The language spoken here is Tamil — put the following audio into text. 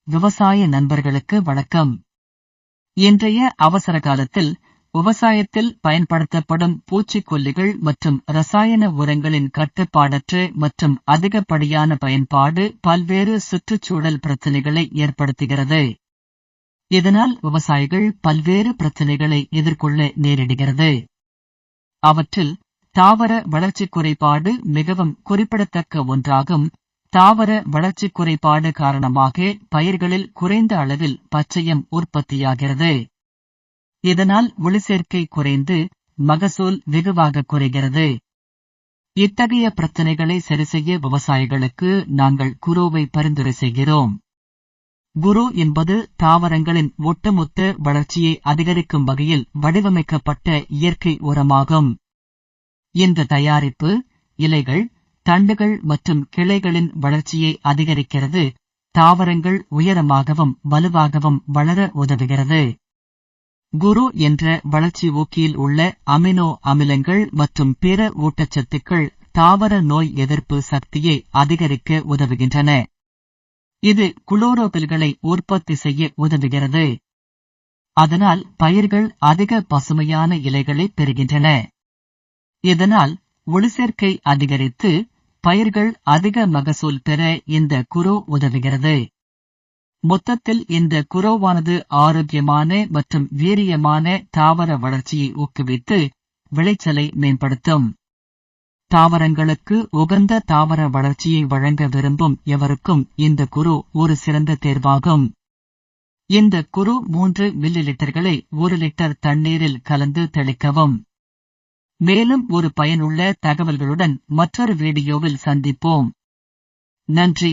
விவசாய நண்பர்களுக்கு வணக்கம். இன்றைய அவசர காலத்தில் விவசாயத்தில் பயன்படுத்தப்படும் பூச்சிக்கொல்லிகள் மற்றும் ரசாயன உரங்களின் கட்டுப்பாடற்ற மற்றும் அதிகப்படியான பயன்பாடு பல்வேறு சுற்றுச்சூழல் பிரச்சினைகளை ஏற்படுத்துகிறது. இதனால் விவசாயிகள் பல்வேறு பிரச்சினைகளை எதிர்கொள்ள நேரிடுகிறது. அவற்றில் தாவர வளர்ச்சி குறைபாடு மிகவும் குறிப்பிடத்தக்க ஒன்றாகும். தாவர வளர்ச்சி குறைபாடு காரணமாக பயிர்களில் குறைந்த அளவில் பச்சையம் உற்பத்தியாகிறது. இதனால் ஒளிச்சேர்க்கை குறைந்து மகசூல் வெகுவாக குறைகிறது. இத்தகைய பிரச்சினைகளை சரிசெய்ய விவசாயிகளுக்கு நாங்கள் குரோவை பரிந்துரை செய்கிறோம். குரோ என்பது தாவரங்களின் ஒட்டுமொத்த வளர்ச்சியை அதிகரிக்கும் வகையில் வடிவமைக்கப்பட்ட இயற்கை உரமாகும். இந்த தயாரிப்பு இலைகள், தண்டுகள் மற்றும் கிளைகளின் வளர்ச்சியை அதிகரிக்கிறது. தாவரங்கள் உயரமாகவும் வலுவாகவும் வளர உதவுகிறது. குரோ என்ற வளர்ச்சி ஊக்கியில் உள்ள அமினோ அமிலங்கள் மற்றும் பிற ஊட்டச்சத்துக்கள் தாவர நோய் எதிர்ப்பு சக்தியை அதிகரிக்க உதவுகின்றன. இது குளோரோபில்களை உற்பத்தி செய்ய உதவுகிறது. அதனால் பயிர்கள் அதிக பசுமையான இலைகளை பெறுகின்றன. இதனால் ஒளிச்சேர்க்கை அதிகரித்து பயிர்கள் அதிக மகசூல் பெற இந்த குரோ உதவுகிறது. மொத்தத்தில் இந்த குரோவானது ஆரோக்கியமான மற்றும் வீரியமான தாவர வளர்ச்சியை ஊக்குவித்து விளைச்சலை மேம்படுத்தும். தாவரங்களுக்கு உகந்த தாவர வளர்ச்சியை வழங்க விரும்பும் எவருக்கும் இந்த குரோ ஒரு சிறந்த தேர்வாகும். இந்த குரோ 3 மில்லிலிட்டர்களை 1 லிட்டர் தண்ணீரில் கலந்து தெளிக்கவும். மேலும் ஒரு பயனுள்ள தகவல்களுடன் மற்றொரு வீடியோவில் சந்திப்போம். நன்றி.